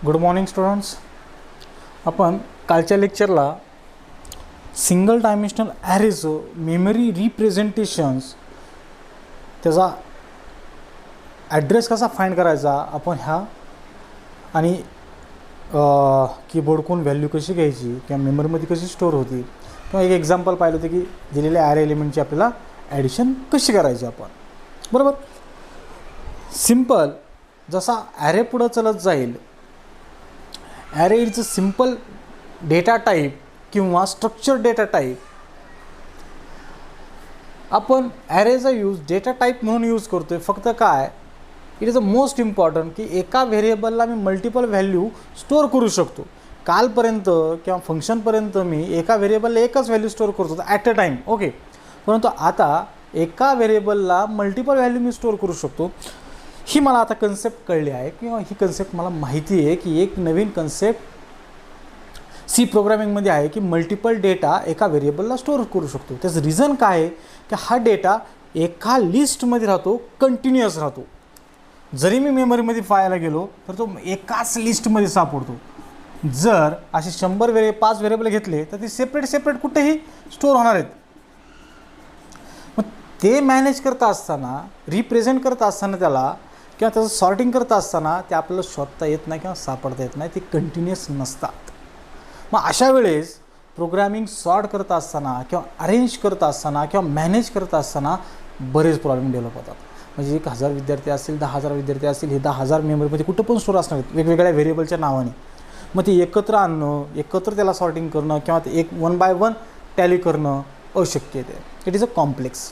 Good morning students. आपण कालच्या लेक्चरला single dimensional ॲरेचं memory रिप्रेझेंटेशन्स त्याचा ॲड्रेस कसा फाइंड करायचा आपण ह्या आणि कीबोर्डकडून व्हॅल्यू कशी घ्यायची किंवा मेमरीमध्ये कशी स्टोअर होती किंवा एक एक्झाम्पल पाहिलं होतं की दिलेल्या ॲरे एलिमेंटची आपल्याला ॲडिशन कशी करायची आपण. बरोबर. सिम्पल जसा ॲरे पुढं चलत जाईल, array is a simple data type किंवा स्ट्रक्चर डेटा टाईप. आपण ॲरेचा यूज डेटा टाईप म्हणून यूज करतोय. फक्त काय, it is a most important की एका व्हेरिएबलला मी मल्टिपल व्हॅल्यू स्टोअर करू शकतो. कालपर्यंत किंवा फंक्शनपर्यंत मी एका व्हेरिएबलला एकच व्हॅल्यू स्टोअर करत होतो ॲट अ टाईम. ओके. परंतु आता एका व्हेरिएबलला मल्टिपल व्हॅल्यू मी स्टोअर करू शकतो. ही मला आता कन्सेप्ट कळली आहे किंवा ही कन्सेप्ट मला माहिती आहे की एक नवीन कन्सेप्ट सी प्रोग्रामिंगमध्ये आहे की मल्टिपल डेटा एका व्हेरिएबलला स्टोअर करू शकतो. त्याचं रिझन काय आहे की हा डेटा एका लिस्टमध्ये राहतो, कंटिन्युअस राहतो. जरी मी मेमरीमध्ये पाहायला गेलो तर तो एकाच लिस्टमध्ये सापडतो. जर असे 5 व्हेरिएबल घेतले तर ते सेपरेट कुठेही स्टोअर होणार आहेत. मग ते मॅनेज करता असताना, रिप्रेझेंट करत असताना त्याला किंवा त्याचं सॉर्टिंग करत असताना ते आपल्याला शोधता येत नाही किंवा सापडता येत नाही, ते कंटिन्युअस नसतात. मग अशा वेळेस प्रोग्रामिंग सॉर्ट करत असताना किंवा अरेंज करत असताना किंवा मॅनेज करत असताना बरेच प्रॉब्लेम डेव्हलप होतात. म्हणजे 1000 विद्यार्थी असतील, 10,000 विद्यार्थी असतील, हे 10,000 मेमरीमध्ये कुठं पण स्टोअर असणार आहेत वेगवेगळ्या व्हेरिएबलच्या नावाने. मग ते एकत्र आणणं, एकत्र त्याला सॉर्टिंग करणं किंवा ते एक 1 बाय 1 टॅली करणं अशक्य आहे. It is a complex.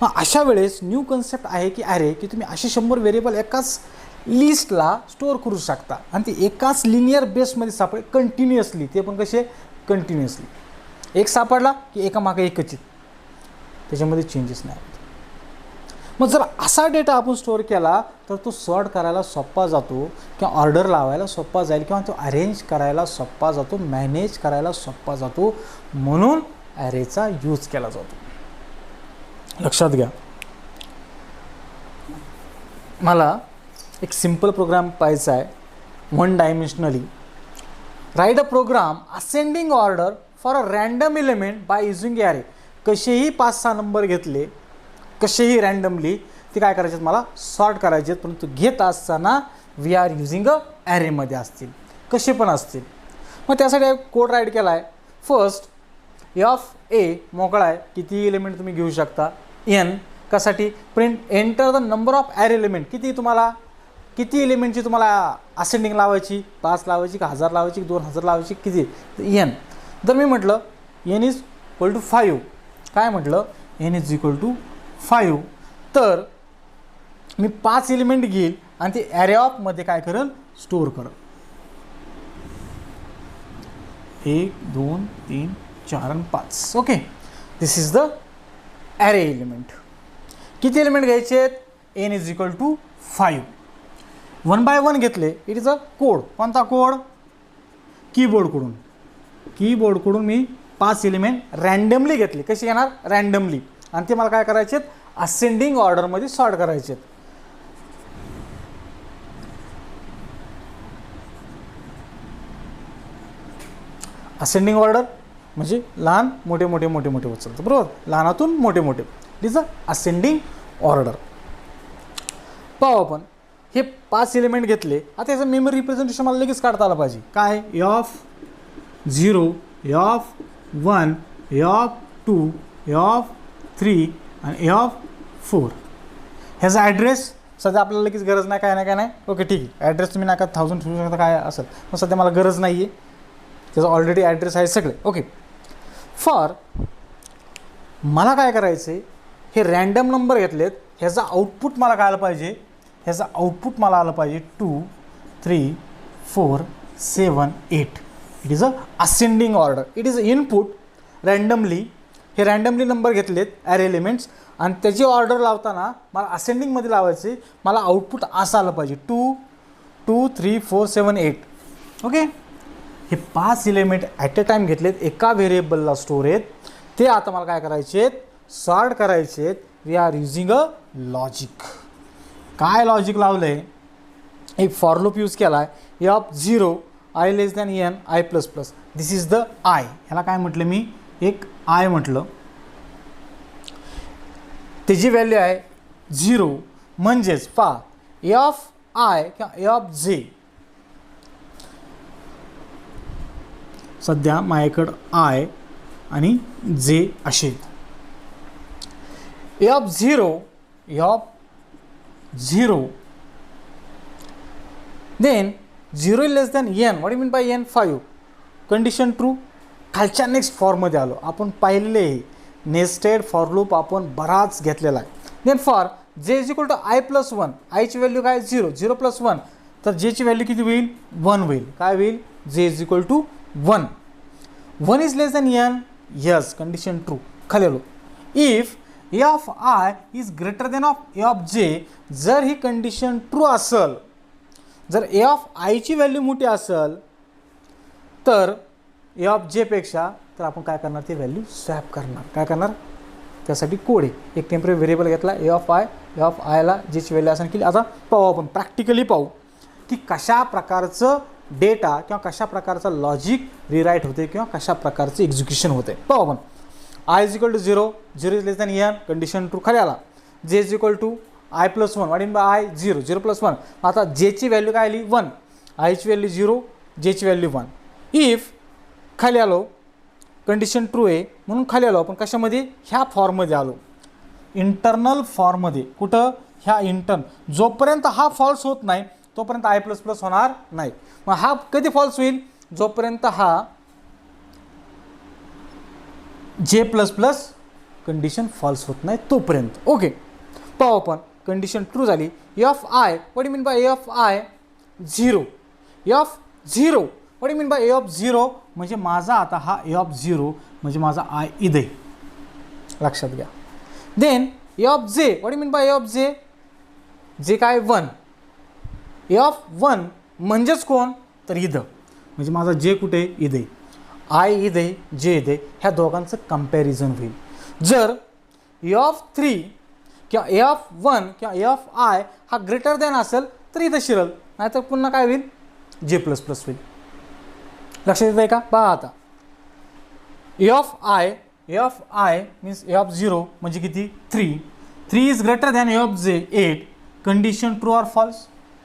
मग अशा वेळेस न्यू कन्सेप्ट आहे की ॲरे की तुम्ही असे 100 व्हेरिएबल एकाच लिस्टला स्टोअर करू शकता आणि ते एकाच लिनियर बेसमध्ये सापडेल कंटिन्युअसली. ते पण कसे कंटिन्युअसली एक सापडला की एकामागे एकच, त्याच्यामध्ये चेंजेस नाही होत. मग जर असा डेटा आपण स्टोअर केला तर तो सॉर्ट करायला सोपा जातो किंवा ऑर्डर लावायला सोपा जाईल किंवा तो अरेंज करायला सोपा जातो, मॅनेज करायला सोपा जातो. म्हणून ॲरेचा यूज केला जातो. लक्षात घ्या. मला एक सिंपल प्रोग्राम पाहायचा आहे. 1 dimensionally write a program ascending order for a random element by using array. कसेही 5-6 नंबर घेतले, कसेही रँडमली ते काय करायचे, मला सॉर्ट करायचे. परंतु घेत असताना वी आर युजिंग अ ॲरेमध्ये असतील, कसे पण असतील. मग त्यासाठी कोड राईट केला आहे. फर्स्ट F मोकळा आहे, किती एलिमेंट तुम्ही घेऊ शकता. N कशासाठी, print enter the number of array element. किती एलिमेंटची तुम्हाला असेंडिंग लावायची, 5 लावायची का 1000 लावायची, 2000 लावायची, किती N. जर मी म्हटलं N इज इक्वल टू 5, काय म्हटलं N इज इक्वल टू 5, तर मी 5 एलिमेंट घेईल आणि ते ॲरे ऑफमध्ये काय करेल, स्टोअर करेल. 1 2 3 4 आणि 5. Okay. This is the array element. किती एलिमेंट घ्यायचे आहेत, N is equal to 5. 1 by 1 घेतले. It is a code. कोणता कोड, कीबोर्डकडून मी 5 एलिमेंट रँडमली घेतले. कसे घेणार, रँडमली. आणि ते मला काय करायचे आहेत, असेंडिंग ऑर्डरमध्ये सॉर्ट करायचे आहेत. असेंडिंग ऑर्डर म्हणजे लहान मोठे होत चालतं. बरोबर. लहानातून मोठे. It is a ascending order. पाहू आपण हे 5 एलिमेंट घेतले. आता याचं मेमरी रिप्रेझेंटेशन मला लगेच काढता आलं पाहिजे. काय, F0, F1, F2, F3 आणि F4. ह्याचा ॲड्रेस सध्या आपल्याला लगेच गरज नाही, काय नाही. ओके, ठीक आहे. ॲड्रेस तुम्ही नका 1000 ठेवू शकता, काय असेल. पण सध्या मला गरज नाही आहे, त्याचा ऑलरेडी ॲड्रेस आहे सगळे. ओके. फॉर मला काय करायचं आहे, हे रँडम नंबर घेतलेत, ह्याचा आउटपुट मला काय आलं पाहिजे, आलं पाहिजे 2 3 4 7 8. It is a ascending order. It is a input randomly. हे रँडमली नंबर घेतलेत ॲरे एलिमेंट्स आणि त्याची ऑर्डर लावताना मला असेंडिंगमध्ये लावायचे. मला आउटपुट असं आलं पाहिजे 2 2 3 4 7 8. ओके. हे 5 एलिमेंट ॲट अ टाईम घेतलेत, एका व्हेरिएबलला स्टोअर आहेत. ते आता मला काय करायचे आहेत, सॉर्ट करायचे आहेत. We are using a logic. काय लॉजिक लावलं आहे, एक फॉर लूप यूज केला आहे. A of 0 I less than N I plus plus. This is the I. ह्याला काय म्हटलं मी, एक आय म्हटलं. त्याची व्हॅल्यू आहे 0. म्हणजेच पहा ए ऑफ आय किंवा ए ऑफ जे, सध्या माझ्याकडं आय आणि जे असे. A of 0, A of 0, then 0 is less than N. What you mean by N? 5. Condition true. खालच्या नेक्स्ट फॉरमध्ये आलो. आपण पाहिलेले नेस्टेड फॉर लूप आपण बराच घेतलेला आहे. Then for j is equal to i plus 1, आयची व्हॅल्यू काय 0, 0 प्लस 1, तर जेची व्हॅल्यू किती होईल 1 होईल. काय होईल? J is equal to 1. 1 is less than N. Yes, condition true. खाली आलो. If a of i is greater than of a of j, जर ही कंडिशन ट्रू असेल, जर ए ऑफ आयची व्हॅल्यू मोठी असेल तर ए ऑफ जेपेक्षा, तर आपण काय करणार, ती व्हॅल्यू स्वॅप करणार. काय करणार? त्यासाठी कोड आहे. एक टेम्पररी व्हेरिएबल घेतला ए ऑफ आयला जेची व्हॅल्यू असेल केली. आता पाहू, आपण प्रॅक्टिकली पाहू की कशा प्रकारचं डेटा किंवा कशा प्रकारचं लॉजिक रिराईट होते किंवा कशा प्रकारचं एक्झिक्युशन होते. पाहू आपण. I is equal to 0, 0 is less than N, condition true. खाली आला. J is equal to i plus 1, in by i आय 0, 0 प्लस 1. आता जेची व्हॅल्यू काय आली 1, आयची व्हॅल्यू 0, जेची व्हॅल्यू 1. इफ खाली आलो, कंडिशन ट्रू आहे म्हणून खाली आलो आपण. कशामध्ये? ह्या फॉर्ममध्ये आलो, इंटरनल फॉर्ममध्ये. कुठं? ह्या इंटर्न. जोपर्यंत हा फॉल्स होत नाही तोपर्यंत आय प्लस प्लस होणार नाही. मग हा कधी फॉल्स होईल? जोपर्यंत हा जे प्लस प्लस कंडिशन फॉल्स होत नाही तोपर्यंत. ओके, पाहू आपण. कंडिशन ट्रू झाली. A of I, what you mean by A of I 0, A of 0, what you mean by A of 0, म्हणजे माझा आता हा ए ऑफ 0 म्हणजे माझा आय इथे, लक्षात घ्या. देन ए ऑफ जे, what you mean by A of जे, जे काय 1, ए ऑफ 1 म्हणजेच कोण, तर इथं, म्हणजे माझा जे कुठे इथे, आय इथे, जे इथे, ह्या दोघांचं कंपॅरिझन होईल. जर ए ऑफ 3 किंवा ए ऑफ 1 किंवा ए ऑफ आय हा ग्रेटर दॅन असेल तर इथं शिरल, नाहीतर पुन्हा काय होईल? जे प्लस प्लस होईल. लक्षात येत आहे का? पहा आता. A of I means A of 0 म्हणजे किती 3. 3 is greater than A of J 8. Condition true or false?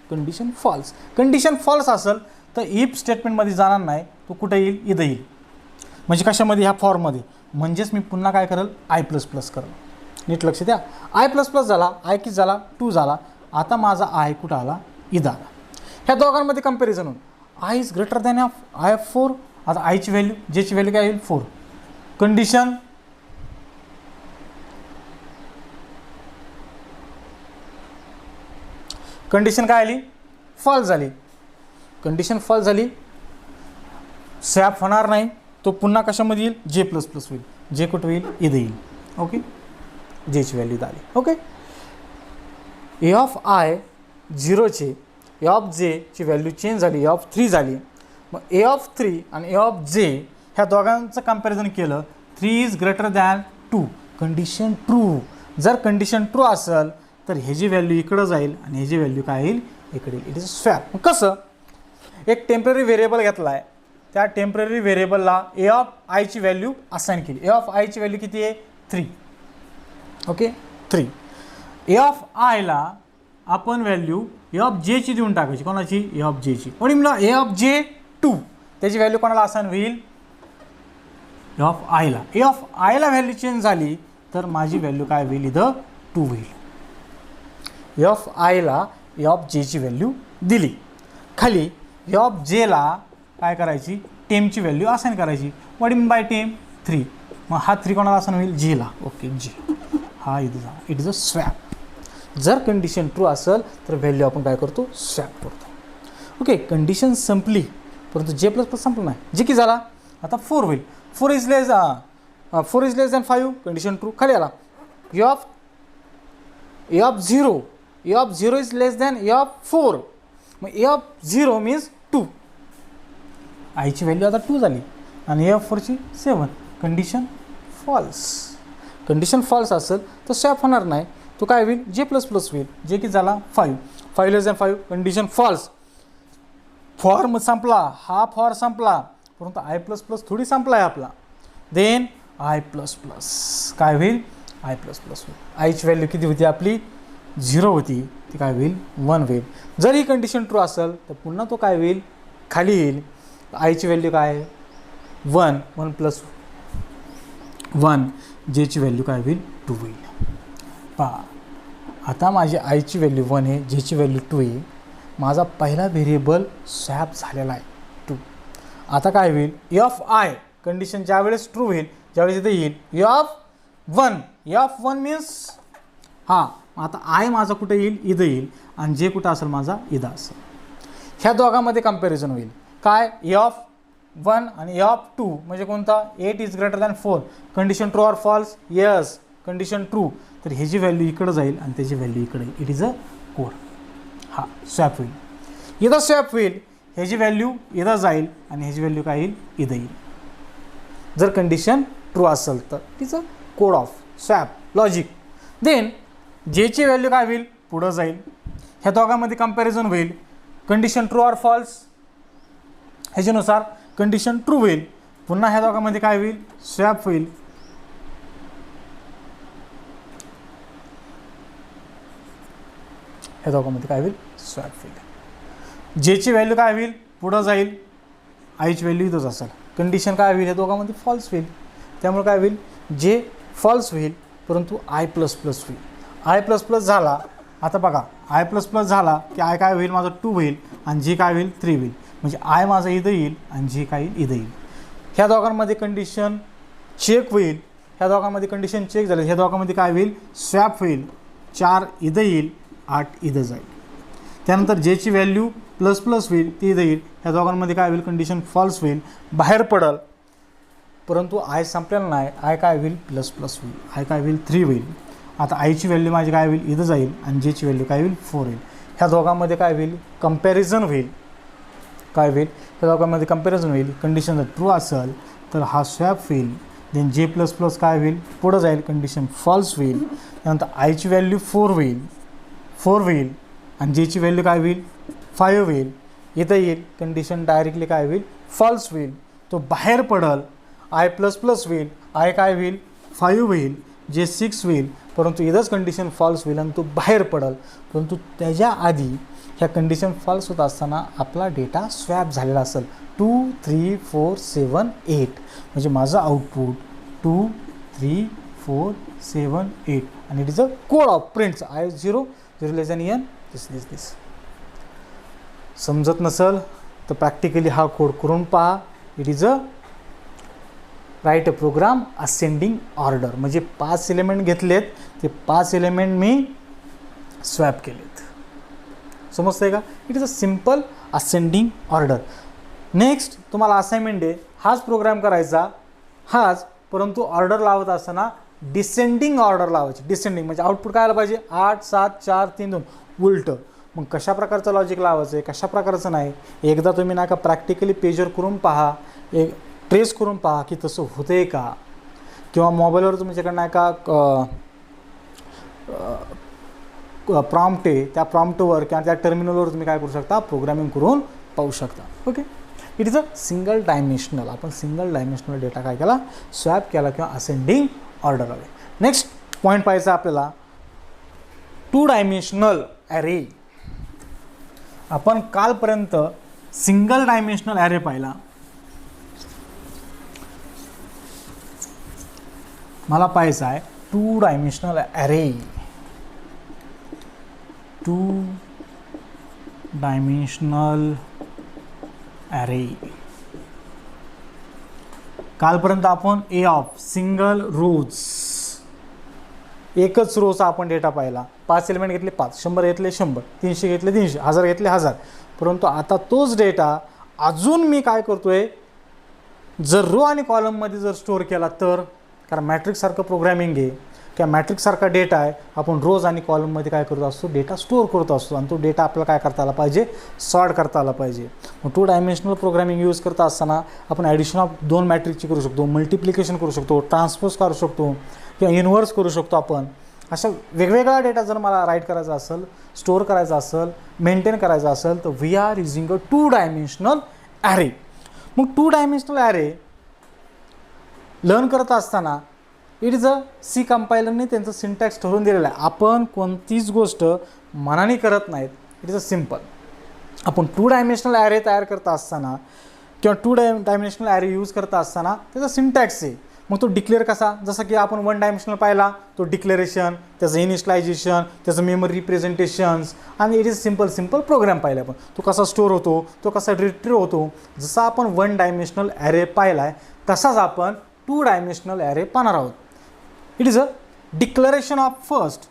Condition false. Condition false असेल तर इफ स्टेटमेंटमध्ये जाणार नाही, तो कुठे येईल? इथं येईल. म्हणजे कशामध्ये? ह्या फॉर्ममध्ये. म्हणजेच मी पुन्हा काय करेल? आय प्लस प्लस करेल. नीट लक्ष द्या. आय प्लस प्लस झाला, आय किती झाला 2 झाला. आता माझा आय कुठं आला? इथं आला. ह्या दोघांमध्ये कंपॅरिझन होऊन I is greater than of I of 4. आता आयची व्हॅल्यू, जेची व्हॅल्यू काय येईल 4. कंडिशन काय आली? फॉल्स झाली. कंडिशन फॉल्स झाली, स्वॅप होणार नाही. तो पुन्हा कशामध्ये येईल? जे प्लस प्लस होईल. जे कुठं होईल? इथं येईल. ओके, जेची व्हॅल्यू इथं आली. ओके, ए ऑफ आय 0चे ए ऑफ जेची व्हॅल्यू चेंज झाली, ए ऑफ 3 झाली. मग ए ऑफ 3 आणि ए ऑफ जे ह्या दोघांचं कंपॅरिझन केलं. 3 is greater than 2. Condition true. जर कंडिशन ट्रू असेल तर ह्याची व्हॅल्यू इकडं जाईल आणि ह्याची व्हॅल्यू काय येईल? इकडे येईल. It is swap. कसं? एक टेम्पररी व्हेरिएबल घेतला आहे, त्या टेम्पररी व्हेरिएबलला ए ऑफ आयची व्हॅल्यू असाइन केली. ए ऑफ आयची व्हॅल्यू किती आहे? 3. ओके, 3. ए ऑफ आयला आपण व्हॅल्यू ए ऑफ जेची देऊन टाकायची. कोणाची? ए ऑफ जेची. म्हणून मला ए ऑफ जे 2, त्याची व्हॅल्यू कोणाला असाइन होईल? ए ऑफ आयला. ए ऑफ आयला व्हॅल्यू चेंज झाली तर माझी व्हॅल्यू काय होईल? इथं 2 होईल. ए ऑफ आयला ए ऑफ जेची व्हॅल्यू दिली. खाली ए ऑफ जेला काय करायची? टेमची व्हॅल्यू असाइन करायची. व्हॉट मीन बाय टेम? 3. मग हा 3 कोणाला असाइन होईल? जेला. ओके, जे हा इथं जा. It is a swap. जर कंडिशन ट्रू असेल तर व्हॅल्यू आपण काय करतो? स्वॅप करतो. ओके, कंडिशन संपली परंतु जे प्लस प्लस संपलं नाही. जे की झाला आता 4 होईल. 4 is less than 5. Condition true. खाली आला. A of 0, A of 0 is less than A of 4. मग ए ऑफ 0 मीन्स 2. आयची व्हॅल्यू आता 2 झाली आणि ए ऑफ 4ची 7. Condition false. कंडिशन फॉल्स असेल तर स्वॅप होणार नाही. तो काय होईल? जे प्लस प्लस होईल. जे की झाला 5. 5 less than 5. Condition false. Form संपला, हा फॉर संपला, परंतु आय प्लस प्लस थोडी संपला आहे आपला. देन आय प्लस प्लस काय होईल, आय प्लस प्लस होईल. आयची व्हॅल्यू किती होती आपली, 0 होती, ती काय होईल 1 होईल. जर ही कंडिशन ट्रू असेल तर पुन्हा तो काय होईल, खाली येईल. आयची व्हॅल्यू काय आहे 1, 1 प्लस 1, जेची व्हॅल्यू काय होईल 2 होईल. पहा आता माझी आयची व्हॅल्यू 1 आहे, जेची व्हॅल्यू 2 आहे. माझा पहिला व्हेरिएबल स्वॅप झालेला आहे 2. आता काय होईल, ए ऑफ आय कंडिशन ज्यावेळेस ट्रू होईल, ज्यावेळेस इथे येईल ए ऑफ 1, ए ऑफ 1 मीन्स हां, आता आय माझा कुठे येईल, इथं येईल, आणि जे कुठं असेल माझा इथं असेल. ह्या दोघांमध्ये कम्पॅरिझन होईल. काय, ए ऑफ 1 आणि ए ऑफ 2 म्हणजे कोणता, 8 is greater than 4. Condition true or false, yes condition true. तर ह्याची व्हॅल्यू इकडं जाईल आणि त्याची व्हॅल्यू इकडे येईल. It is a code. हा स्वॅप होईल, इथं स्वॅप होईल, ह्याची व्हॅल्यू इथं जाईल आणि ह्याची व्हॅल्यू काय येईल, इथं येईल. जर कंडिशन ट्रू असेल तर it is a code of swap logic. Then जेची व्हॅल्यू काय होईल, पुढं जाईल. ह्या दोघांमध्ये कम्पॅरिझन होईल. कंडिशन ट्रू ऑर फॉल्स, ह्याच्यानुसार कंडिशन ट्रू होईल. पुन्हा ह्या दोघांमध्ये काय होईल, स्वॅप होईल. ह्या दोघांमध्ये काय होईल, स्वॅप होईल. जेची व्हॅल्यू काय होईल, पुढं जाईल, आयची व्हॅल्यू इथंच असेल. कंडिशन काय होईल, ह्या दोघांमध्ये फॉल्स होईल. त्यामुळे काय होईल, जे फॉल्स होईल, परंतु आय प्लस प्लस होईल. आय प्लस प्लस झाला, आता बघा आय प्लस प्लस झाला की आय काय होईल, माझं 2 होईल आणि जी काय होईल 3 होईल. म्हणजे आय माझं इथं येईल आणि जी काय येईल इथं येईल. ह्या दोघांमध्ये कंडिशन चेक होईल. ह्या दोघांमध्ये कंडिशन चेक झाली, ह्या दोघांमध्ये काय होईल, स्वॅप होईल. 4 इथं येईल, 8 इथं जाईल. त्यानंतर जेची व्हॅल्यू प्लस प्लस होईल, ती इथं येईल. ह्या दोघांमध्ये काय होईल, कंडिशन फॉल्स होईल, बाहेर पडल. परंतु आय संपलेला नाही, आय काय होईल, प्लस प्लस होईल. आय काय होईल, 3 होईल. आता आयची व्हॅल्यू माझी काय होईल, इथं जाईल आणि जेची व्हॅल्यू काय होईल, 4 होईल. ह्या दोघांमध्ये काय होईल, कम्पॅरिझन होईल. काय होईल, ह्या दोघांमध्ये कम्पॅरिझन होईल. कंडिशन जर ट्रू असेल तर हा स्वॅप होईल. देन जे प्लस प्लस काय होईल, पुढं जाईल, कंडिशन फॉल्स होईल. त्यानंतर आयची व्हॅल्यू 4 होईल आणि जेची व्हॅल्यू काय होईल, 5 होईल. इथं येईल, कंडिशन डायरेक्टली काय होईल, फॉल्स होईल. तो बाहेर पडल, आय प्लस प्लस होईल. आय काय होईल, 5 होईल, जे 6 होईल. परंतु इथंच कंडिशन फॉल्स होईल आणि तो बाहेर पडल. परंतु त्याच्या आधी ह्या कंडिशन फॉल्स होत असताना आपला डेटा स्वॅप झालेला असेल. 2 3 4 7 8 म्हणजे माझं आउटपुट 2 3 4 7 8 आणि it is a code of prints I 0 0 less than N this. समजत नसेल तर प्रॅक्टिकली हा कोड करून पहा. It is a write a program ascending order, म्हणजे 5 एलिमेंट घेतलेत, ते 5 एलिमेंट मी स्वॅप केलेत. समजतंय का, it is a simple ascending order. Next तुम्हाला असाइनमेंट आहे, हाच प्रोग्राम करायचा, हाच, परंतु ऑर्डर लावत असताना डिसेंडिंग ऑर्डर लावायची. डिसेंडिंग म्हणजे आउटपुट काय आलं पाहिजे, 8 7 4 3 2 उलटं. मग कशा प्रकारचं लॉजिक लावायचं आहे, कशा प्रकारचं नाही, एकदा तुम्ही नाही का प्रॅक्टिकली पेजवर करून पहा, एक ट्रेस करून पहा की तसं होतं आहे का. किंवा मोबाईलवर तुमच्याकडे नाही का प्रॉम्प्ट आहे, त्या प्रॉम्प्टवर किंवा त्या टर्मिनलवर तुम्ही काय करू शकता, प्रोग्रामिंग करून पाहू शकता. Okay, it is a single dimensional. आपण सिंगल डायमेन्शनल डेटा काय केला, स्वॅप केला किंवा असेंडिंग ऑर्डर आले. नेक्स्ट पॉईंट पाहायचा आपल्याला, 2 डायमेन्शनल ॲरे. आपण कालपर्यंत सिंगल डायमेन्शनल ॲरे पाहिला. मला पाहायचा आहे 2 डायमेन्शनल ॲरे. 2 dimensional array. कालपर्यंत आपण ए ऑफ सिंगल रोज, एकच रोचा आपण डेटा पाहिला. 5 एलिमेंट घेतले 5, 100 घेतले 100, 300 घेतले 300, 1000 घेतले 1000. परंतु आता तोच डेटा अजून मी काय करतोय, जर रो आणि कॉलममध्ये जर स्टोअर केला तर, कारण मॅट्रिक्ससारखं प्रोग्रामिंग आहे किंवा मॅट्रिक्ससारखा डेटा आहे, आपण रोज आणि कॉलममध्ये काय करत असतो, डेटा स्टोअर करत असतो आणि तो डेटा आपल्याला काय करता आला पाहिजे, सॉर्ट करता आला पाहिजे. मग 2 डायमेन्शनल प्रोग्रामिंग यूज करत असताना आपण ॲडिशन ऑफ 2 मॅट्रिक्सची करू शकतो, मल्टिप्लिकेशन करू शकतो, ट्रान्सपोज करू शकतो किंवा इन्व्हर्स करू शकतो आपण. अशा वेगवेगळा डेटा जर मला राईट करायचा असेल, स्टोअर करायचा असेल, मेंटेन करायचा असेल, तर we are using a 2 dimensional array. मग 2 डायमेन्शनल ॲरे लर्न करत असताना इट इज अ सी कंपायलरने त्यांचं सिंटॅक्स ठरवून दिलेलं आहे. आपण कोणतीच गोष्ट मनाने करत नाहीत. It is a simple. आपण 2 डायमेन्शनल ॲरे तयार करत असताना किंवा 2 डायमेन्शनल ॲरे यूज करत असताना त्याचा सिंटॅक्स आहे. मग तो डिक्लेअर कसा, जसं की आपण 1 डायमेन्शनल पाहिला तो डिक्लेरेशन, त्याचं इनिशियलायझेशन, त्याचं मेमरी रिप्रेझेंटेशन्स आणि इट इज सिम्पल प्रोग्राम पाहिला आपण. तो कसा स्टोअर होतो, तो कसा रिट्रीव्ह होतो. जसा आपण 1 डायमेन्शनल ॲरे पाहिला आहे तसाच आपण 2 डायमेन्शनल ॲरे पाहणार आहोत. It is a declaration of first,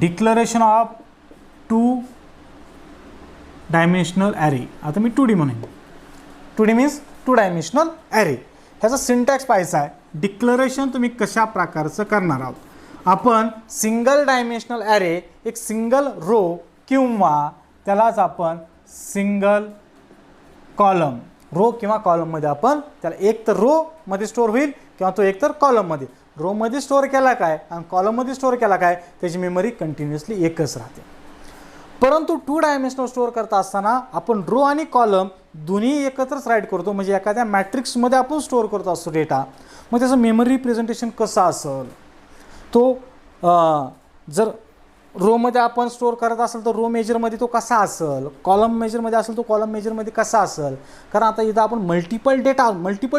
declaration of 2 dimensional array. आता मी 2D म्हणेन. 2D means 2 dimensional array. ह्याचा सिंटॅक्स पाहायचा आहे. डिक्लेरेशन तुम्ही कशा प्रकारचं करणार आहोत. आपण सिंगल डायमेन्शनल ॲरे, एक सिंगल रो किंवा त्यालाच आपण सिंगल कॉलम, रो किंवा कॉलममध्ये आपण त्याला एक तर रोमध्ये स्टोअर होईल किंवा तो एक तर कॉलममध्ये. रोमध्ये स्टोअर केला काय आणि कॉलममध्ये स्टोअर केला काय, त्याची मेमरी कंटिन्युअसली एकच राहते. परंतु 2 डायमेन्शनल स्टोअर करता असताना आपण रो आणि कॉलम दोन्ही एकत्रच राईट करतो. म्हणजे एखाद्या मॅट्रिक्समध्ये आपण स्टोअर करत असतो डेटा. मग त्याचं मेमरी रिप्रेझेंटेशन कसं असेल, तो जर रोमध्ये आपण स्टोअर करत असेल तर रो मेजरमध्ये तो कसा असेल, कॉलम मेजरमध्ये असेल तो कॉलम मेजरमध्ये कसा असेल. कारण आता इथं आपण मल्टिपल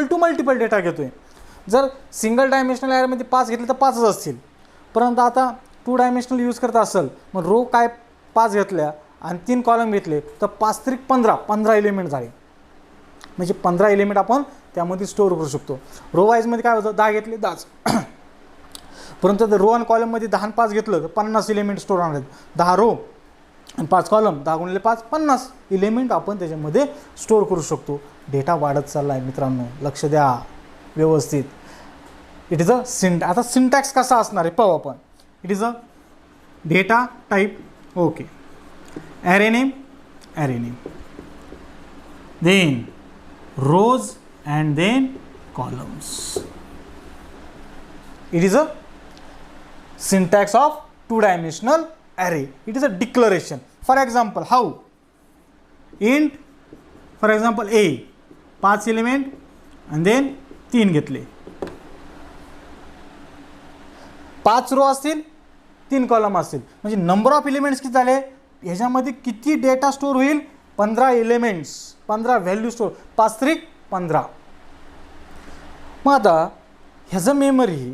टू मल्टिपल डेटा घेतो आहे. जर सिंगल डायमेन्शनल ॲरेमध्ये 5 घेतले तर 5च असतील. परंतु आता 2 डायमेन्शनल यूज करत असेल, मग रो काय 5 घेतल्या आणि 3 कॉलम घेतले तर 5 त्रिक 15 एलिमेंट झाले. म्हणजे 15 एलिमेंट आपण त्यामध्ये स्टोअर करू शकतो. रो वाईजमध्ये काय होतं, 10 घेतले 10च. परंतु रो आणि कॉलममध्ये 10 आणि 5 घेतलं तर 50 एलिमेंट स्टोअर होणार आहेत. 10 रो आणि 5 कॉलम, 10 गुणिले 5 50 एलिमेंट आपण त्याच्यामध्ये स्टोअर करू शकतो. डेटा वाढत चालला आहे मित्रांनो, लक्ष द्या व्यवस्थित. इट इज अ आता सिंटॅक्स कसा असणार आहे पाहू आपण. It is a data type, okay, array name, then rows and then columns. It is a syntax of 2-dimensional array. It is a declaration. For example, how? Int, for example, a 5 element and then 3 घेतले. 5 row असतील, 3 column असतील. म्हणजे number of elements किती झाले, ह्याच्यामध्ये किती data store होईल, 15 elements, 15 value store, 5 त्रिक 15. मग आता ह्याचं मेमरी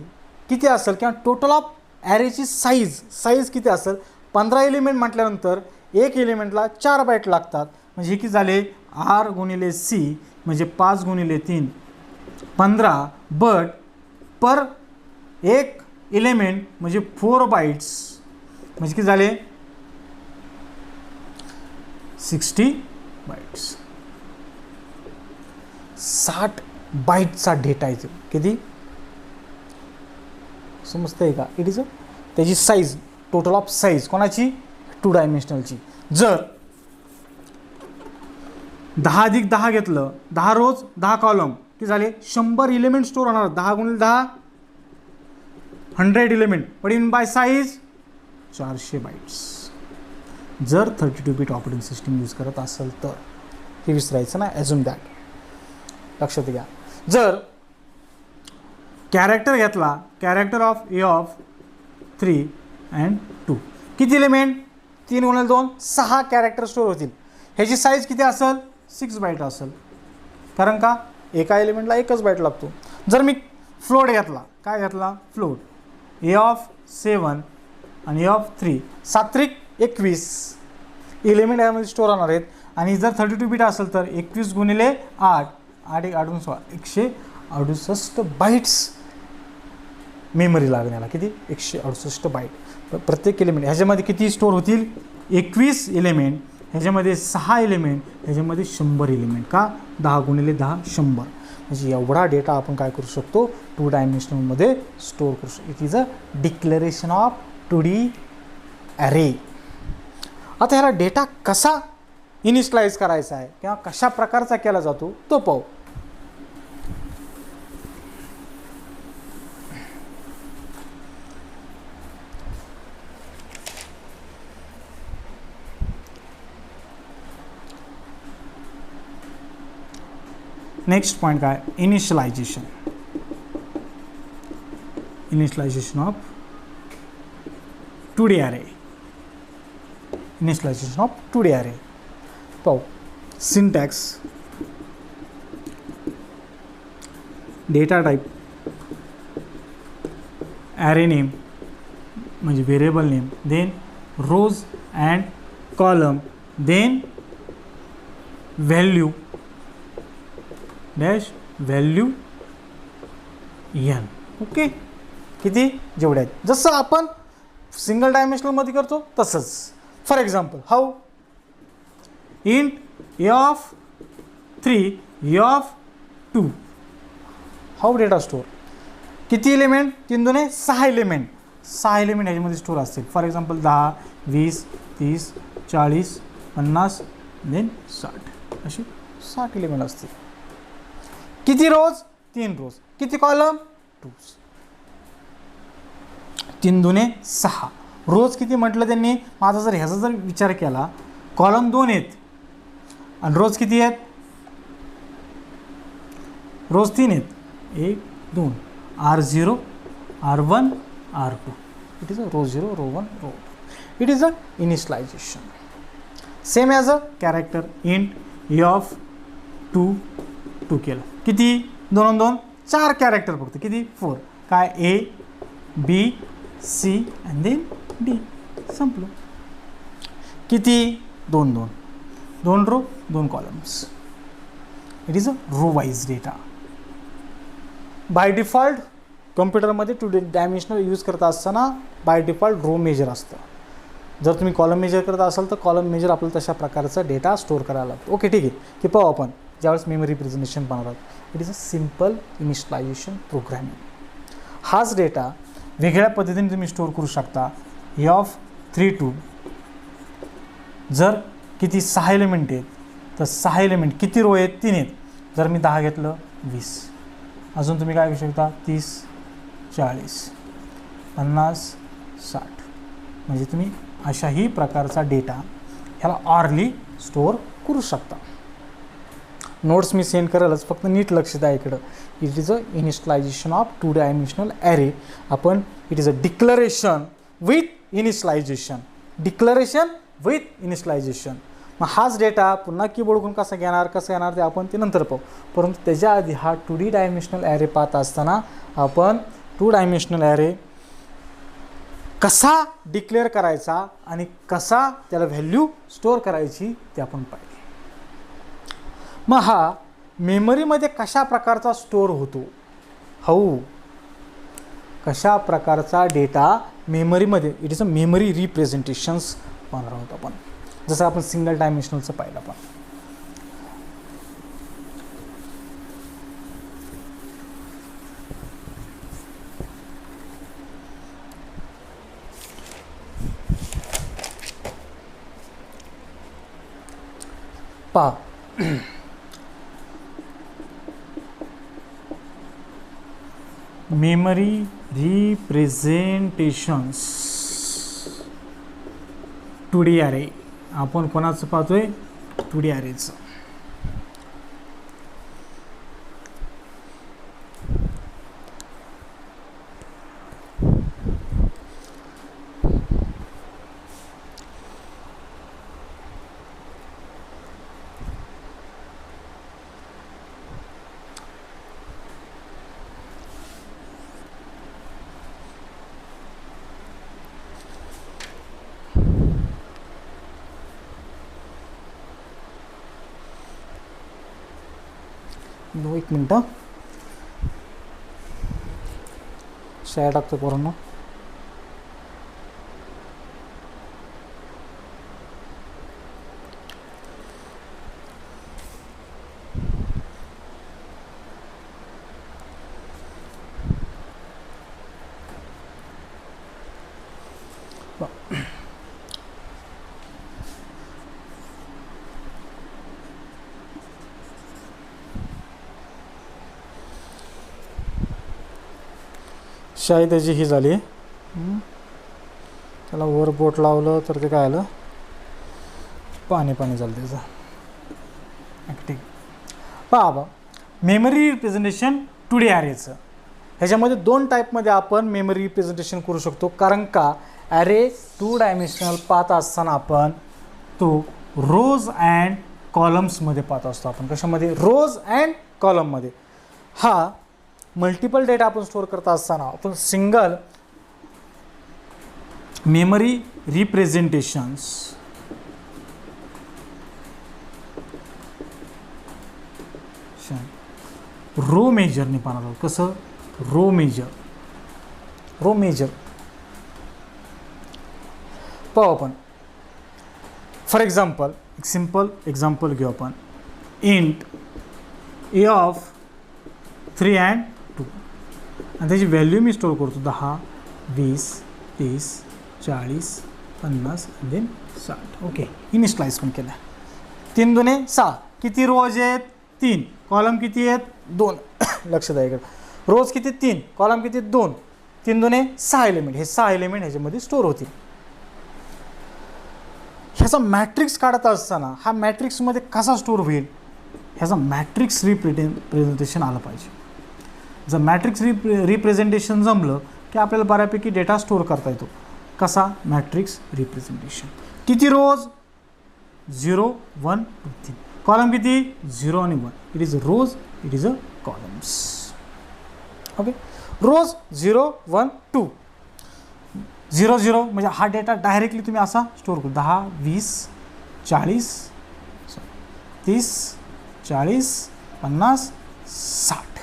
किती असेल किंवा टोटल ऑफ ॲरेची साईज किती असेल. 15 एलिमेंट म्हटल्यानंतर एक एलिमेंटला 4 बाईट लागतात. म्हणजे हे किती झाले, R गुणिले C म्हणजे 5 गुणिले 3 15. बट पर एक एलिमेंट म्हणजे 4 बाईट्स म्हणजे किती झाले, 60 बाईट्स. 60 बाईटचा डेटा येतो. किती समजतंय का. इट इज अ त्याची साईज, टोटल ऑफ साईज कोणाची, 2 डायमेन्शनलची. जर 10 अधिक 10 घेतलं, 10 रोज 10 कॉलम किती झाले, 100 एलिमेंट स्टोअर होणार. 10 गुणिले 10 100 element. But in by size 400 bytes. जर 32 बिट ऑपरेटिंग सिस्टीम यूज करत असेल तर हे विसरायचं ना, ॲझ्युम दॅट. लक्षात घ्या. जर कॅरेक्टर घेतला, character of a of 3 and 2 किती एलिमेंट, 3 गुणिले 2 6 कॅरेक्टर स्टोअर होतील. ह्याची साईज किती असेल, 6 बाईट असेल. कारण का, एका एलिमेंटला एकच बाईट लागतो. जर मी फ्लोट घेतला, काय घेतला, फ्लोट ए ऑफ 7 आणि ए ऑफ 3, 7 त्रिक 21 एलिमेंट यामध्ये स्टोअर होणार आहेत. आणि जर 32 बिट असेल तर 21 गुणिले 8, 8 1 8 16, 168 बाईट्स मेमरी लागण्याला. किती, 168 बाईट प्रत्येक एलिमेंट. ह्याच्यामध्ये किती स्टोअर होतील, 21 एलिमेंट. ह्याच्यामध्ये 6 एलिमेंट, ह्याच्यामध्ये 100 एलिमेंट. का, 10 गुणिले 10 100. म्हणजे एवढा डेटा आपण काय करू शकतो, 2 डायमेन्शनलमध्ये स्टोअर करू शकतो. It is a declaration of 2D array. आता ह्याला डेटा कसा इनिशियलाइज करायचा आहे किंवा कशा प्रकारचा केला जातो तो पाहू. नेक्स्ट पॉईंट काय, initialization. Initialization of 2D array. Initialization of 2D array. पाहू, syntax, data type, array name म्हणजे variable name, then rows and column, then value dash value n. Okay, किती जेवढे आहेत, जसं आपण सिंगल डायमेन्शनलमध्ये करतो तसंच. For example, how int a of 3 A of 2. How data store, किती एलिमेंट, 3 दुने 6 एलिमेंट, 6 एलिमेंट ह्याच्यामध्ये स्टोर असतील. फॉर एक्झाम्पल 10, 20, 30, 40, 50, देन 60, अशी 60 एलिमेंट असतील. किती रोज, 3 रोज. किती कॉलम, 2. 3 दुने 6. रोज किती म्हटलं त्यांनी, माझा जर ह्याचा जर विचार केला, कॉलम 2 आहेत आणि रोज किती आहेत, रोज 3 आहेत, 1 2, R0 R1 R2. It is a row 0 row 1 row 2. It is a initialization. Same as a character, int a of 2 केलं, किती 2 2, 4 कॅरेक्टर फक्त, किती 4. काय, A B C and then D. संपलं. किती 2 2, 2 row 2 columns. It is a row wise data. By default कम्प्युटरमध्ये 2D dimensional use करत असताना बाय डिफॉल्ट रो मेजर असतं. जर तुम्ही कॉलम मेजर करत असाल तर कॉलम मेजर आपल्याला तशा प्रकारचा डेटा स्टोअर करायला लागतो. ओके, ठीक आहे, की पाहू आपण ज्यावेळेस मेमरी रिप्रेझेंटेशन बनवतात. It is a simple initialization programming. हाच डेटा वेगळ्या पद्धतीने तुम्ही स्टोअर करू शकता. ए ऑफ 3 2, जर किती 6 एलिमेंट आहेत तर 6 एलिमेंट, किती रो आहेत, 3 आहेत. जर मी 10 घेतलं 20, अजून तुम्ही काय घेऊ शकता, 30 40 50 60. म्हणजे तुम्ही अशाही प्रकारचा डेटा ह्याला ऑरली स्टोअर करू शकता. नोट्स मी सेंड करेलच, फक्त नीट लक्ष द्या इकडं. It is a initialization of 2 dimensional array. आपण it is a declaration with initialization, declaration with initialization. मग हाच डेटा पुन्हा कीबोर्डकडून कसा घेणार ते आपण ते नंतर पाहू. परंतु त्याच्या आधी हा 2D डायमेन्शनल ॲरे पाहत असताना आपण 2 डायमेन्शनल ॲरे कसा डिक्लेअर करायचा आणि कसा त्याला व्हॅल्यू स्टोअर करायची ते आपण पाहिले. मग हा मेमरीमध्ये कशा प्रकारचा स्टोअर होतो, हाऊ कशा प्रकारचा डेटा मेमरीमध्ये, इट इज अ मेमरी रिप्रेझेंटेशन्स पाहणार आहोत आपण. जसं आपण सिंगल डायमेन्शनलचं पाहिलं आपण. पहा, मेमरी रिप्रेझेंटेशन्स 2D ॲरे. आपण कोणाचं पाहतोय, 2D ॲरेचं. एक मिनटं, शाळा टाकतो पोरांना. शाही त्याची ही झाली, त्याला वर बोट लावलं तर ते काय आलं, पाणी झालं त्याचं. ठीक, पहा मेमरी रिप्रेझेंटेशन 2D ॲरेचं. ह्याच्यामध्ये 2 टाईपमध्ये आपण मेमरी रिप्रेझेंटेशन करू शकतो, कारण का ॲरे 2 डायमेन्शनल पाहत असताना आपण तो रोज अँड कॉलम्समध्ये पाहत असतो. आपण कशामध्ये? रोज अँड कॉलममध्ये. हा मल्टिपल डेटा आपण स्टोअर करत असताना आपण सिंगल मेमरी रिप्रेझेंटेशन्स रो मेजरने पाहणार आहोत. कसं? रो मेजर पाहू आपण. फॉर एक्झाम्पल एक सिम्पल एक्झाम्पल घेऊ आपण. इंट ए ऑफ 3 and 2 आणि त्याची व्हॅल्यू मी स्टोअर करतो 10, 20, 30, 40, 50 आणि देन 60. ओके, इनिशलाइज पण केलं. 3 दुने 6. किती रोज आहेत? 3. कॉलम किती आहेत? 2. लक्ष द्या इकडे. रोज किती? 3. कॉलम किती? 2. 3 दुने 6 एलिमेंट. हे 6 एलिमेंट ह्याच्यामध्ये स्टोअर होतील. ह्याचा मॅट्रिक्स काढत असताना हा मॅट्रिक्समध्ये कसा स्टोअर होईल? ह्याचा मॅट्रिक्स रिप्रेझेंटेशन आलं पाहिजे. जर मॅट्रिक्स रिप्रेझेंटेशन जमलं की आपल्याला बऱ्यापैकी डेटा स्टोअर करता येतो. कसा? Matrix representation. किती रोज? 0, 1, 2, 3. कॉलम किती? 0 आणि 1. It is rows, it is a columns. Okay, rows 0, 1, 2. 0, 0 म्हणजे हा डेटा डायरेक्टली तुम्ही असा स्टोअर करू. 10, 20, 40, 30, 40, 50, 60.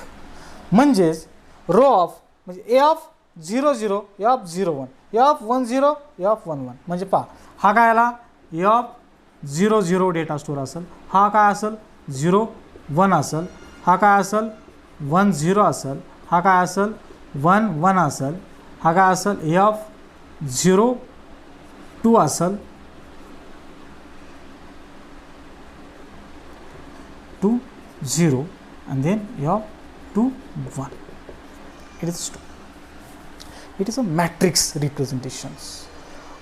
म्हणजेच रो ऑफ म्हणजे A of 0, 0, A of 0, 1, A of 1, 0, A of 1, 1. म्हणजे पहा, हा काय आला? ए ऑफ 0, 0 डेटा स्टोअर असेल. हा काय असेल? 0, 1 असेल. हा काय असेल? 1, 0 असेल. हा काय असेल? 1, 1 असेल. हा काय असेल? ए ऑफ 0, 2 असेल. 2, 0 and then you have 2, 1. It is a matrix representations.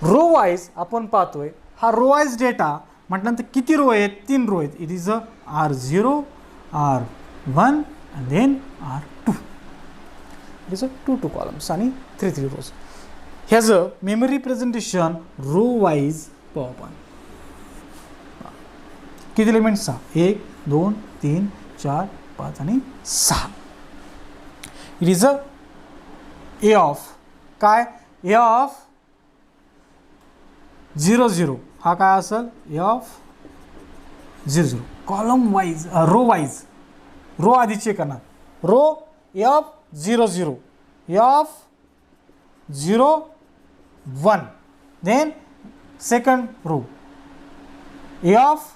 Row wise आपण पाहतोय. हा रो वाईज डेटा म्हटल्यानंतर किती रो आहेत? 3 रो आहेत. It is a R0, R1 and then R2. It is a 2 columns आणि 3 रोज. ह्याचं मेमरी रिप्रेझेंटेशन रो वाईज पाहू आपण. किती एलिमेंट? 6. 1, 2, 3, 4, 5 आणि 6. It is a A of काय? A of 0, 0. हा काय असेल? A of 0, 0. Column wise row wise. Row आधी चेक करणार. Row A of 0, 0, A of 0, 1. Then second row A of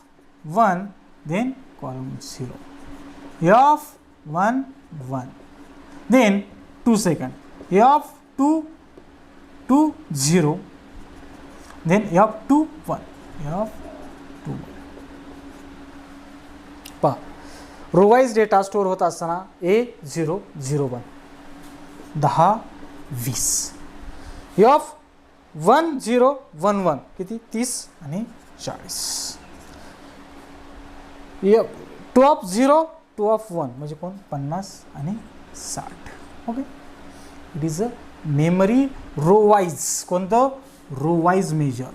1, then column 0. A of 1, 1. Then 2 second. A of 2, 2, 0. Then A of 2, 1. A of 2, 1. पहा, row wise data store होत असताना A 0, 0, 1. 10, 20. A of 1, 0, 1, 1. किती? 30 आणि 40. 2 of 0, 2 of 1 म्हणजे कोण? 50 आणि 60. Okay, it is a memory row wise. कोणतं? Row wise major.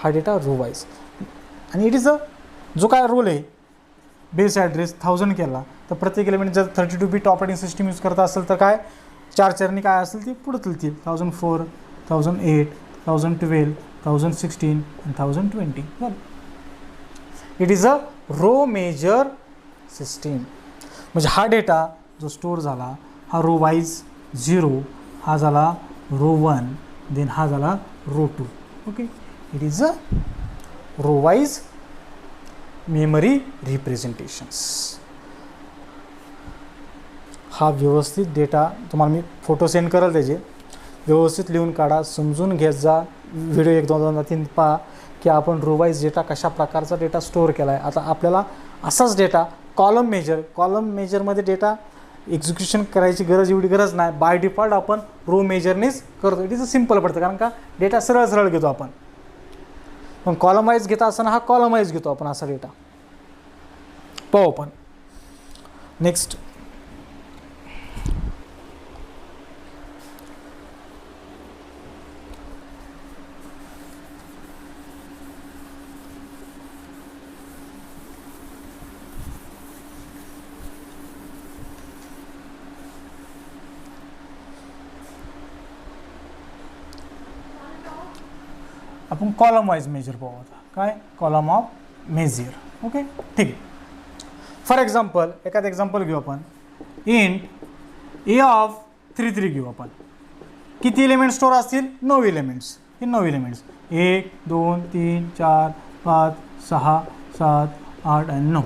हा डेटा रो वाईज. आणि इट इज अ जो काय रोल आहे बेस ॲड्रेस 1000 केला तर प्रत्येक एलिमेंट जर 32 बिट ऑपरेटिंग सिस्टीम यूज करत असेल तर काय 4 चरणी काय असेल ती पुढे चलतील. 1004, 1008, 1012, 1016 आणि 1020. बरं, it is a row major system. म्हणजे हा डेटा जो स्टोअर झाला हा रो वाईज 0, हा झाला रो 1, देन हा झाला row 2. Okay, it is a row wise memory representations. हा व्यवस्थित डेटा तुम्हाला मी फोटो सेंड करेल, त्याचे व्यवस्थित लिहून काढा, समजून घेत जा. व्हिडिओ 1, 2, 3 पहा की आपण रो वाईज डेटा कशा प्रकारचा डेटा स्टोअर केला आहे. आता आपल्याला असाच डेटा कॉलम मेजरमध्ये डेटा एक्झिक्युशन करायची एवढी गरज नाही. बाय डिफॉल्ट आपण रो मेजरनेच करतो. इट इज अ सिम्पल पडतं कारण का डेटा सरळ घेतो आपण. पण कॉलम वाईज घेता असताना हा कॉलम वाईज घेतो आपण असा डेटा. पाहू आपण. नेक्स्ट आपण कॉलम वाईज मेजर पाहू आता. काय कॉलम ऑफ मेजर. ओके ठीक आहे. फॉर एक्झाम्पल एखादं एक्झाम्पल घेऊ आपण. इंट ए ऑफ 3 घेऊ आपण. किती एलिमेंट स्टोअर असतील? 9 एलिमेंट्स. हे 9 एलिमेंट्स 1 2 3 4 5 6 7 8 आणि 9.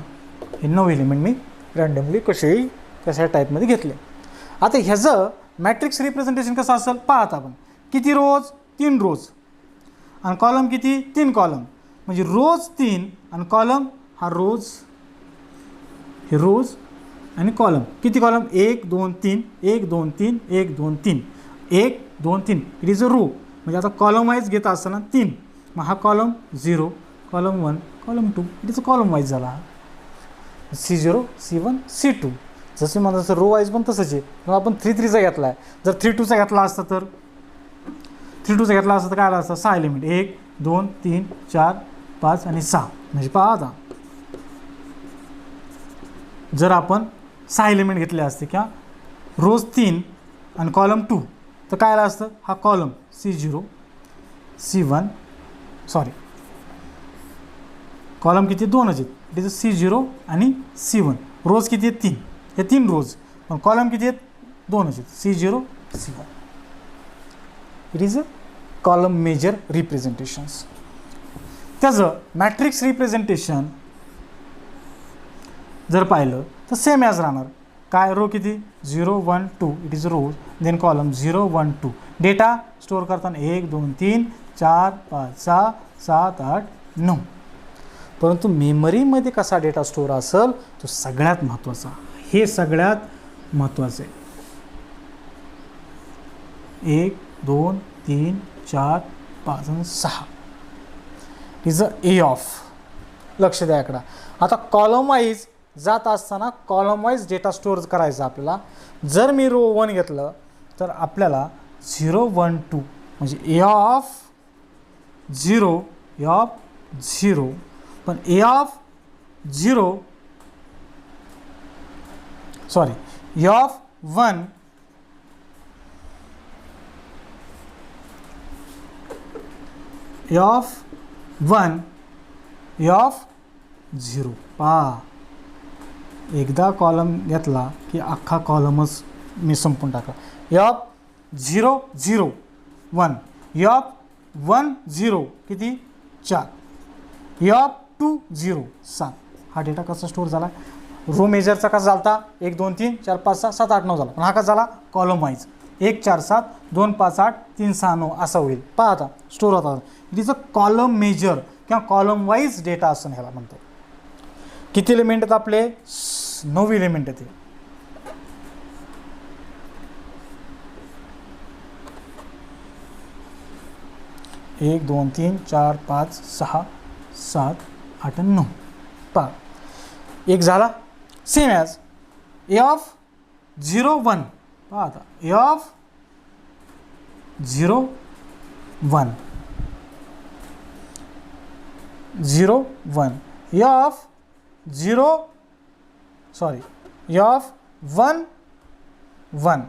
हे 9 एलिमेंट मी रँडमली कशा टाईपमध्ये घेतले. आता ह्याचं मॅट्रिक्स रिप्रेझेंटेशन कसं असेल पाहत आपण. किती रोज? 3 रोज. आणि कॉलम किती? 3 कॉलम. म्हणजे रोज 3 आणि कॉलम हा रोज, हे रोज आणि कॉलम. किती column? 1 2 3 1 2 3 1 2 3 1 2 3. It is a row. म्हणजे आता कॉलम वाईज घेत असताना 3. मग हा column 0, column 1, column 2. It is a column wise झाला. C0 C1 C2. जसं म्हणा तसं रो वाईज पण तसंच आहे. मग आपण 3 घेतला आहे. जर 3 घेतला असता तर 3 घेतला असता तर काय आला असतं? 6 एलिमेंट. 1 2 3 4 5 आणि 6. म्हणजे पहा आता जर आपण 6 एलिमेंट घेतले असते किंवा रोज 3 आणि कॉलम 2 तर काय आला असतं? हा column C0 C1 sorry column किती? 2 आहेत. इट इज C0 आणि C1. रोज किती आहेत? 3. हे 3 रोज. पण कॉलम किती आहेत? 2 आहेत. C0 C1. It is a column major representations. त्याचं मॅट्रिक्स रिप्रेझेंटेशन जर पाहिलं तर सेम ॲज राहणार. काय? रो किती? 0 1 2. It is rows. Then column 0 1 2. Data store करताना 1 2 3 4 5 6 7 8 9. परंतु मेमरीमध्ये कसा डेटा स्टोअर असेल तो सगळ्यात महत्त्वाचा. हे सगळ्यात महत्त्वाचं आहे. 1 2 3 4 5 आणि 6. Is a A of. लक्ष द्या इकडं. आता कॉलम वाईज जात असताना कॉलम वाईज डेटा स्टोअर करायचा आपल्याला. जर मी रो 1 घेतलं तर आपल्याला 0 1 2 म्हणजे ए ऑफ 0 ए ऑफ 0. पण A of 0 sorry A of 1 A of 1 A of 0. पहा एकदा कॉलम घेतला की अख्खा कॉलमच मी संपून टाकला. ए ऑफ 0 0 1 ए ऑफ 1 0 किती? 4. ए ऑफ 2 0 7. हा डेटा कसा स्टोअर झाला? रो मेजरचा कसा झाला? 1 2 3 4 5 6 7 8 9 झाला. पण हा कसा झाला? कॉलम वाईज 1 4 7 2 5 8 3 6 9 असा होईल. पहा आता स्टोअर होता. It is a column major किंवा कॉलम वाईज डेटा असं ह्याला म्हणतो. किती एलिमेंट आहेत आपले? 9 एलिमेंट आहेत. 1 2 3 4 5 6 7 8 आणि 9. पहा एक झाला. Same as A of 0 1. पहा आता A of 0 1 0 1 A of 0 sorry A of 1 1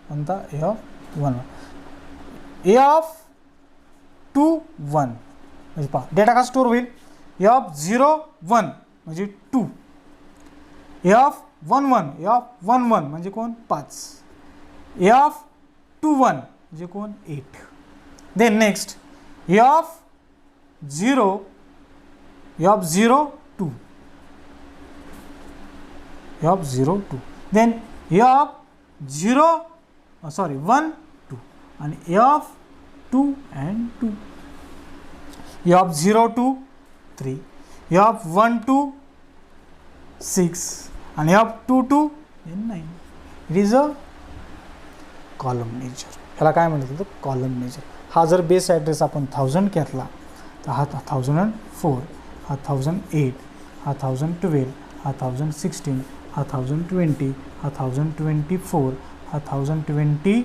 म्हणता ए ऑफ 1 ए ऑफ 2 1 म्हणजे पहा डेटा का स्टोअर होईल? ए ऑफ 0 1 म्हणजे 2. ए ऑफ 1 1 ए ऑफ 1 1 म्हणजे कोण? 5. ए ऑफ 2 1 म्हणजे कोण? 8. Then next A of 0 A of 0 2 A of 0 2. Then A of 0 sorry 1 2 आणि A of 2 and 2. A of 0 2 3. A of 1 2 6 आणि A of 2 2 9. It is a column major. ह्याला काय म्हणतात? तर कॉलम मेजर. हा जर बेस ॲड्रेस आपण 1000 घेतला तर हा 1004, हा 1008, हा 1012, हा 1016, हा 1020, हा 1024, हा 1028,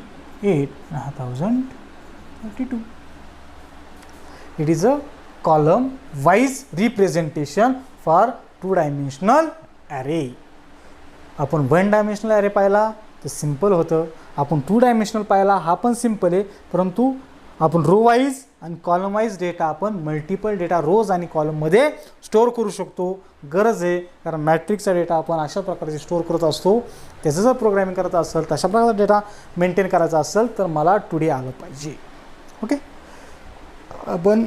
हा 1032. It is a column wise representation for 2-dimensional array. आपण 1-dimensional array पाहिला तर सिंपल होतं, आपण 2-dimensional पाहिला हा पण सिंपल आहे, परंतु आपण रो वाईज आणि कॉलम वाईज डेटा आपण मल्टिपल डेटा रोज आणि कॉलममध्ये स्टोअर करू शकतो. गरज आहे, कारण मॅट्रिक्सचा डेटा आपण अशा प्रकारचे स्टोअर करत असतो. त्याचं जर प्रोग्रामिंग करत असेल, तशा प्रकारचा डेटा मेंटेन करायचा असेल तर मला 2D आलं पाहिजे. ओके, आपण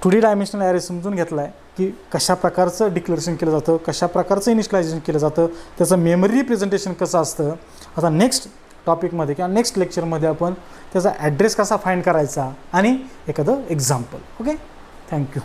2D डायमेन्शनल ॲरे समजून घेतला आहे की कशा प्रकारचं डिक्लेरेशन केलं जातं, कशा प्रकारचं इनिशियलायझेशन केलं जातं, त्याचं मेमरी रिप्रेझेंटेशन कसं असतं. आता नेक्स्ट टॉपिकमध्ये किंवा नेक्स्ट लेक्चरमध्ये आपण त्याचा ॲड्रेस कसा फाइंड करायचा आणि एखादं एक्झाम्पल. Okay, thank you.